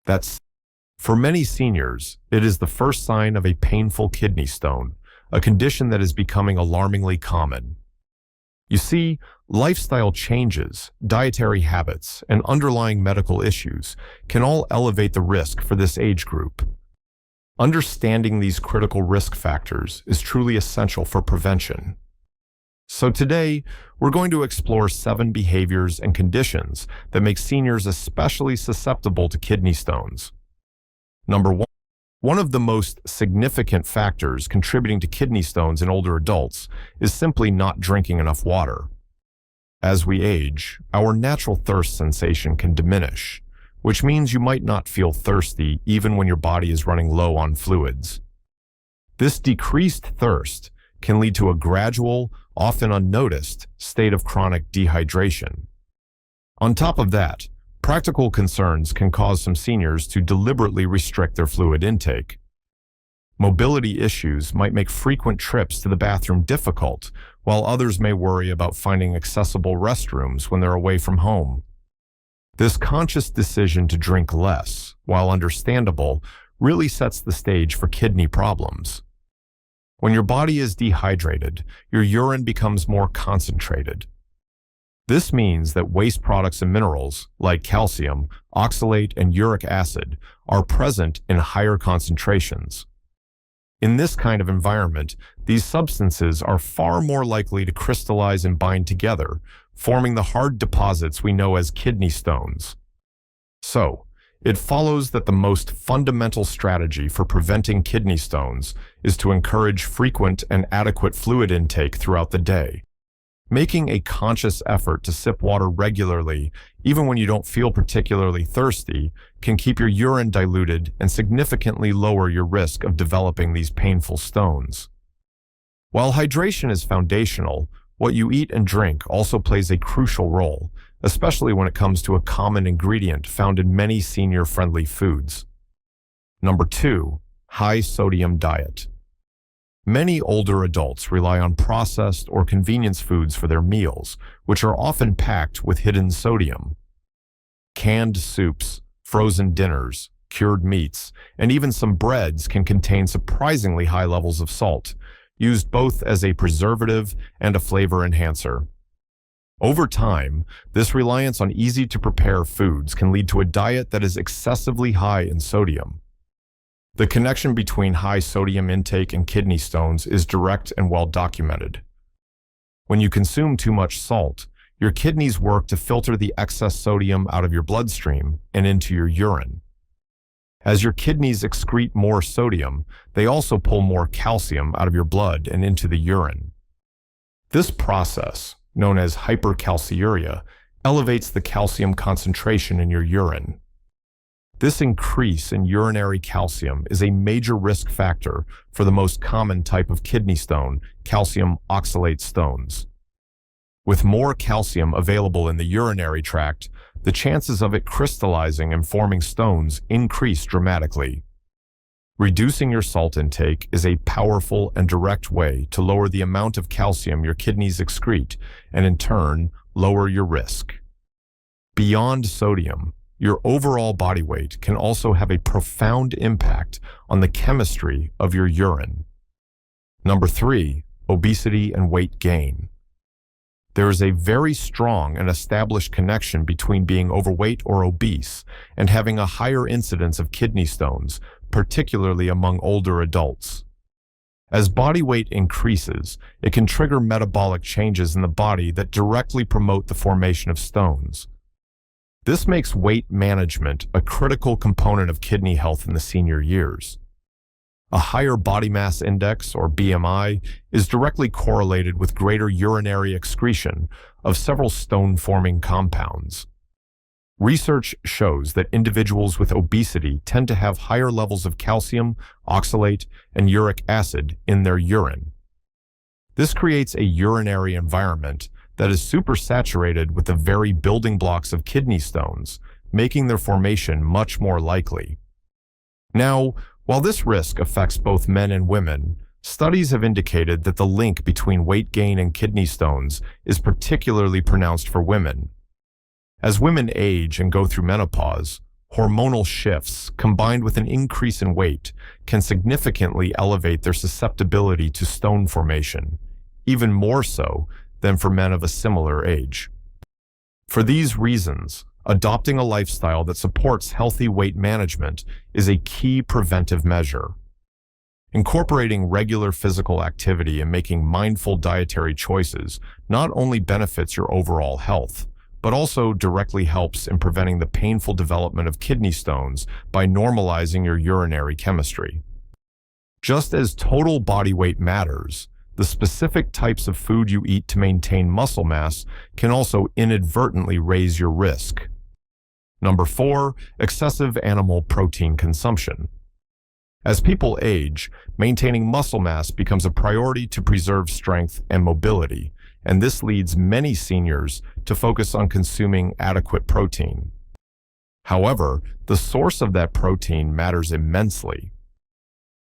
That's For many seniors, it is the first sign of a painful kidney stone, a condition that is becoming alarmingly common. You see, lifestyle changes, dietary habits, and underlying medical issues can all elevate the risk for this age group. Understanding these critical risk factors is truly essential for prevention. So today, we're going to explore 7 behaviors and conditions that make seniors especially susceptible to kidney stones. Number 1. One of the most significant factors contributing to kidney stones in older adults is simply not drinking enough water. As we age, our natural thirst sensation can diminish, which means you might not feel thirsty even when your body is running low on fluids. This decreased thirst can lead to a gradual, often unnoticed, state of chronic dehydration. On top of that, practical concerns can cause some seniors to deliberately restrict their fluid intake. Mobility issues might make frequent trips to the bathroom difficult, while others may worry about finding accessible restrooms when they're away from home. This conscious decision to drink less, while understandable, really sets the stage for kidney problems. When your body is dehydrated, your urine becomes more concentrated. This means that waste products and minerals, like calcium, oxalate, and uric acid, are present in higher concentrations. In this kind of environment, these substances are far more likely to crystallize and bind together, forming the hard deposits we know as kidney stones. So, it follows that the most fundamental strategy for preventing kidney stones is to encourage frequent and adequate fluid intake throughout the day. Making a conscious effort to sip water regularly, even when you don't feel particularly thirsty, can keep your urine diluted and significantly lower your risk of developing these painful stones. While hydration is foundational, what you eat and drink also plays a crucial role, especially when it comes to a common ingredient found in many senior-friendly foods. Number 2, high sodium diet. Many older adults rely on processed or convenience foods for their meals, which are often packed with hidden sodium. Canned soups, frozen dinners, cured meats, and even some breads can contain surprisingly high levels of salt, used both as a preservative and a flavor enhancer. Over time, this reliance on easy-to-prepare foods can lead to a diet that is excessively high in sodium. The connection between high sodium intake and kidney stones is direct and well documented. When you consume too much salt, your kidneys work to filter the excess sodium out of your bloodstream and into your urine. As your kidneys excrete more sodium, they also pull more calcium out of your blood and into the urine. This process, known as hypercalciuria, elevates the calcium concentration in your urine. This increase in urinary calcium is a major risk factor for the most common type of kidney stone, calcium oxalate stones. With more calcium available in the urinary tract, the chances of it crystallizing and forming stones increase dramatically. Reducing your salt intake is a powerful and direct way to lower the amount of calcium your kidneys excrete and, in turn, lower your risk. Beyond sodium, your overall body weight can also have a profound impact on the chemistry of your urine. Number 3, obesity and weight gain. There is a very strong and established connection between being overweight or obese and having a higher incidence of kidney stones, particularly among older adults. As body weight increases, it can trigger metabolic changes in the body that directly promote the formation of stones. This makes weight management a critical component of kidney health in the senior years. A higher body mass index, or BMI, is directly correlated with greater urinary excretion of several stone-forming compounds. Research shows that individuals with obesity tend to have higher levels of calcium, oxalate, and uric acid in their urine. This creates a urinary environment that is supersaturated with the very building blocks of kidney stones, making their formation much more likely. Now, while this risk affects both men and women, studies have indicated that the link between weight gain and kidney stones is particularly pronounced for women. As women age and go through menopause, Hormonal shifts, combined with an increase in weight, can significantly elevate their susceptibility to stone formation, even more so than for men of a similar age. For these reasons, adopting a lifestyle that supports healthy weight management is a key preventive measure. Incorporating regular physical activity and making mindful dietary choices not only benefits your overall health, but also directly helps in preventing the painful development of kidney stones by normalizing your urinary chemistry. Just as total body weight matters, the specific types of food you eat to maintain muscle mass can also inadvertently raise your risk. Number 4, excessive animal protein consumption. As people age, maintaining muscle mass becomes a priority to preserve strength and mobility, and this leads many seniors to focus on consuming adequate protein. However, the source of that protein matters immensely.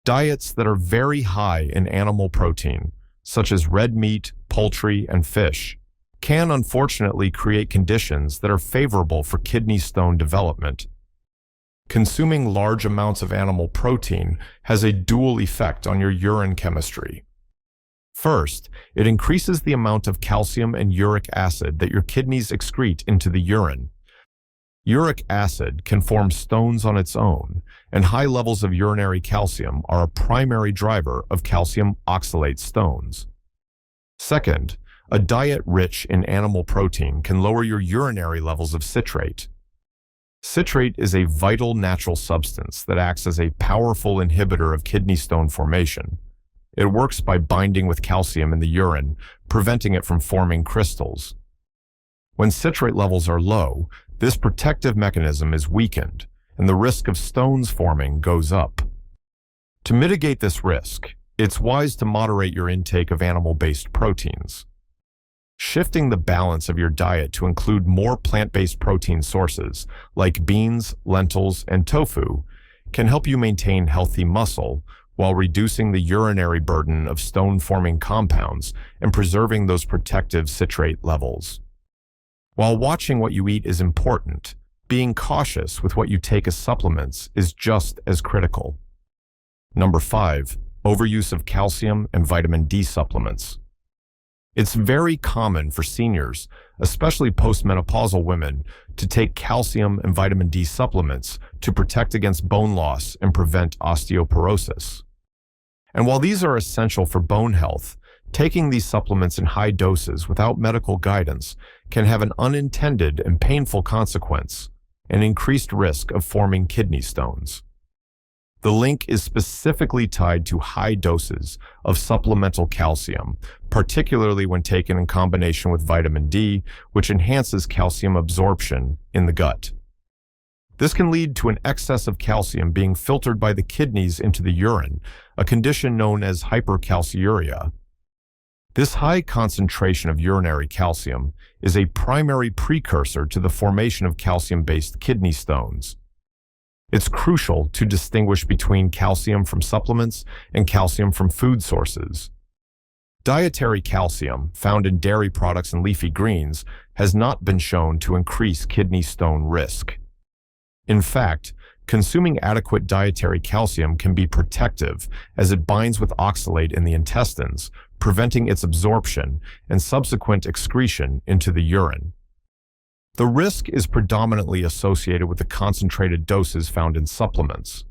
Diets that are very high in animal protein, such as red meat, poultry, and fish, can unfortunately create conditions that are favorable for kidney stone development. Consuming large amounts of animal protein has a dual effect on your urine chemistry. First, it increases the amount of calcium and uric acid that your kidneys excrete into the urine. Uric acid can form stones on its own, and high levels of urinary calcium are a primary driver of calcium oxalate stones. Second, a diet rich in animal protein can lower your urinary levels of citrate. Citrate is a vital natural substance that acts as a powerful inhibitor of kidney stone formation. It works by binding with calcium in the urine, preventing it from forming crystals. When citrate levels are low, this protective mechanism is weakened, and the risk of stones forming goes up. To mitigate this risk, it's wise to moderate your intake of animal-based proteins. Shifting the balance of your diet to include more plant-based protein sources, like beans, lentils, and tofu, can help you maintain healthy muscle while reducing the urinary burden of stone-forming compounds and preserving those protective citrate levels. While watching what you eat is important, being cautious with what you take as supplements is just as critical. Number 5, overuse of calcium and vitamin D supplements. It's very common for seniors, especially postmenopausal women, to take calcium and vitamin D supplements to protect against bone loss and prevent osteoporosis. And while these are essential for bone health, taking these supplements in high doses without medical guidance can have an unintended and painful consequence, an increased risk of forming kidney stones. The link is specifically tied to high doses of supplemental calcium, particularly when taken in combination with vitamin D, which enhances calcium absorption in the gut. This can lead to an excess of calcium being filtered by the kidneys into the urine, a condition known as hypercalciuria. This high concentration of urinary calcium is a primary precursor to the formation of calcium-based kidney stones. It's crucial to distinguish between calcium from supplements and calcium from food sources. Dietary calcium, found in dairy products and leafy greens, has not been shown to increase kidney stone risk. In fact, consuming adequate dietary calcium can be protective as it binds with oxalate in the intestines, preventing its absorption and subsequent excretion into the urine. The risk is predominantly associated with the concentrated doses found in supplements.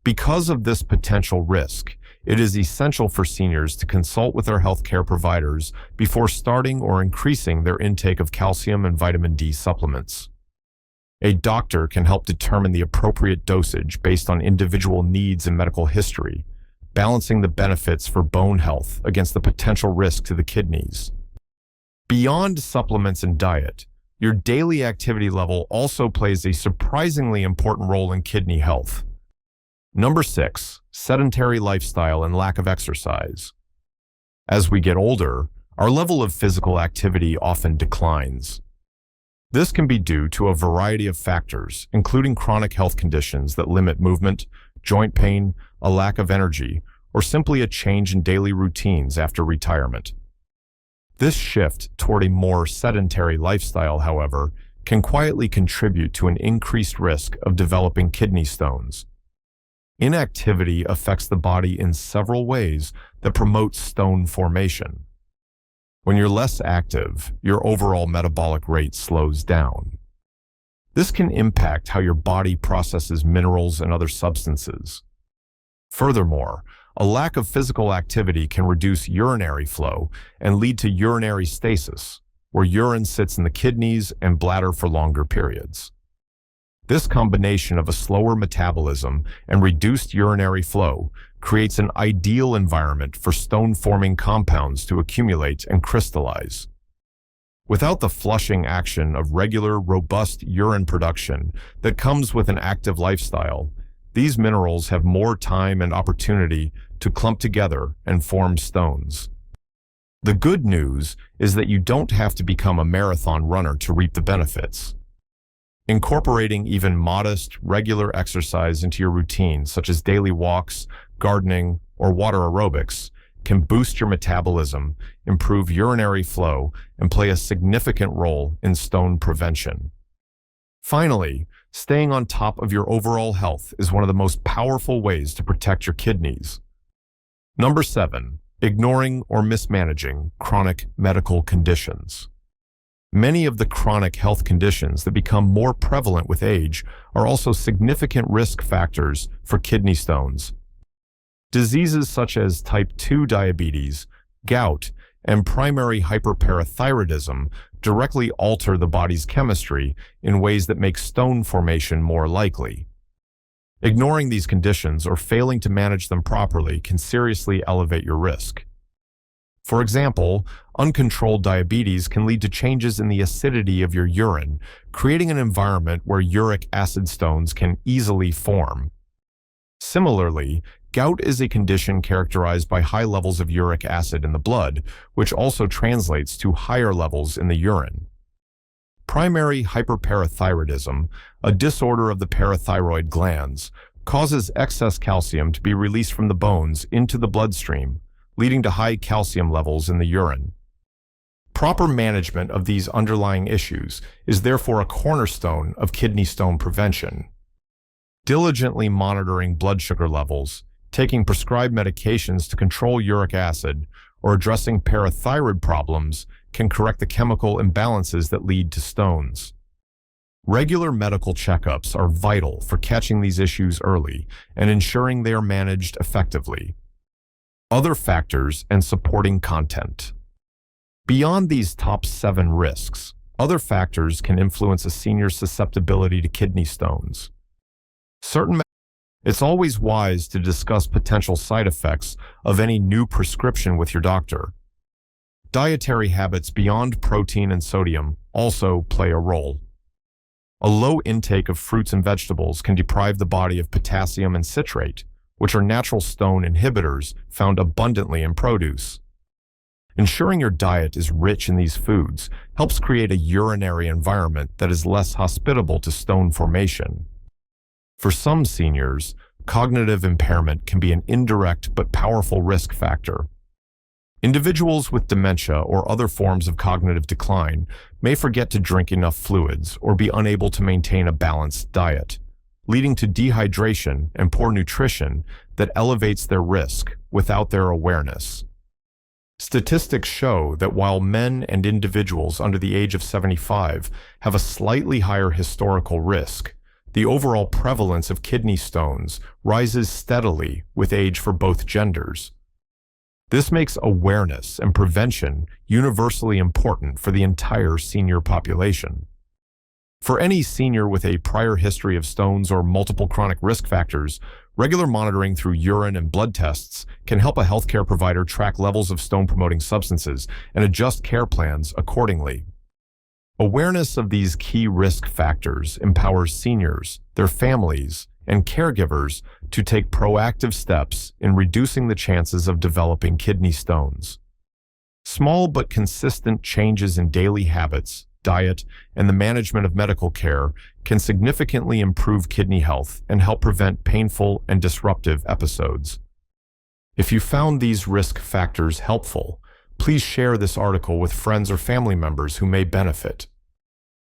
Because of this potential risk, it is essential for seniors to consult with their healthcare providers before starting or increasing their intake of calcium and vitamin D supplements. A doctor can help determine the appropriate dosage based on individual needs and medical history, balancing the benefits for bone health against the potential risk to the kidneys. Beyond supplements and diet, your daily activity level also plays a surprisingly important role in kidney health. Number 6, sedentary lifestyle and lack of exercise. As we get older, our level of physical activity often declines. This can be due to a variety of factors, including chronic health conditions that limit movement, joint pain, a lack of energy, or simply a change in daily routines after retirement. This shift toward a more sedentary lifestyle, however, can quietly contribute to an increased risk of developing kidney stones. Inactivity affects the body in several ways that promote stone formation. When you're less active, your overall metabolic rate slows down. This can impact how your body processes minerals and other substances. Furthermore, a lack of physical activity can reduce urinary flow and lead to urinary stasis, where urine sits in the kidneys and bladder for longer periods. This combination of a slower metabolism and reduced urinary flow creates an ideal environment for stone-forming compounds to accumulate and crystallize. Without the flushing action of regular, robust urine production that comes with an active lifestyle, these minerals have more time and opportunity to clump together and form stones. The good news is that you don't have to become a marathon runner to reap the benefits. Incorporating even modest, regular exercise into your routine, such as daily walks, gardening, or water aerobics, can boost your metabolism, improve urinary flow, and play a significant role in stone prevention. Finally, staying on top of your overall health is one of the most powerful ways to protect your kidneys. Number 7. Ignoring or mismanaging chronic medical conditions. Many of the chronic health conditions that become more prevalent with age are also significant risk factors for kidney stones. Diseases such as type 2 diabetes, gout, and primary hyperparathyroidism directly alter the body's chemistry in ways that make stone formation more likely. Ignoring these conditions or failing to manage them properly can seriously elevate your risk. For example, uncontrolled diabetes can lead to changes in the acidity of your urine, creating an environment where uric acid stones can easily form. Similarly, gout is a condition characterized by high levels of uric acid in the blood, which also translates to higher levels in the urine. Primary hyperparathyroidism, a disorder of the parathyroid glands, causes excess calcium to be released from the bones into the bloodstream, leading to high calcium levels in the urine. Proper management of these underlying issues is therefore a cornerstone of kidney stone prevention. Diligently monitoring blood sugar levels, taking prescribed medications to control uric acid, or addressing parathyroid problems can correct the chemical imbalances that lead to stones. Regular medical checkups are vital for catching these issues early and ensuring they are managed effectively. Other factors and supporting content. Beyond these top 7 risks, other factors can influence a senior's susceptibility to kidney stones. It's always wise to discuss potential side effects of any new prescription with your doctor. Dietary habits beyond protein and sodium also play a role. A low intake of fruits and vegetables can deprive the body of potassium and citrate, which are natural stone inhibitors found abundantly in produce. Ensuring your diet is rich in these foods helps create a urinary environment that is less hospitable to stone formation. For some seniors, cognitive impairment can be an indirect but powerful risk factor. Individuals with dementia or other forms of cognitive decline may forget to drink enough fluids or be unable to maintain a balanced diet, leading to dehydration and poor nutrition that elevates their risk without their awareness. Statistics show that while men and individuals under the age of 75 have a slightly higher historical risk, the overall prevalence of kidney stones rises steadily with age for both genders. This makes awareness and prevention universally important for the entire senior population. For any senior with a prior history of stones or multiple chronic risk factors, regular monitoring through urine and blood tests can help a healthcare provider track levels of stone-promoting substances and adjust care plans accordingly. Awareness of these key risk factors empowers seniors, their families, and caregivers to take proactive steps in reducing the chances of developing kidney stones. Small but consistent changes in daily habits, diet, and the management of medical care can significantly improve kidney health and help prevent painful and disruptive episodes. If you found these risk factors helpful, please share this article with friends or family members who may benefit.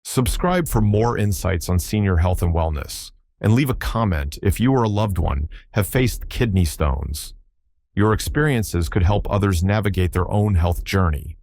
Subscribe for more insights on senior health and wellness, and leave a comment if you or a loved one have faced kidney stones. Your experiences could help others navigate their own health journey.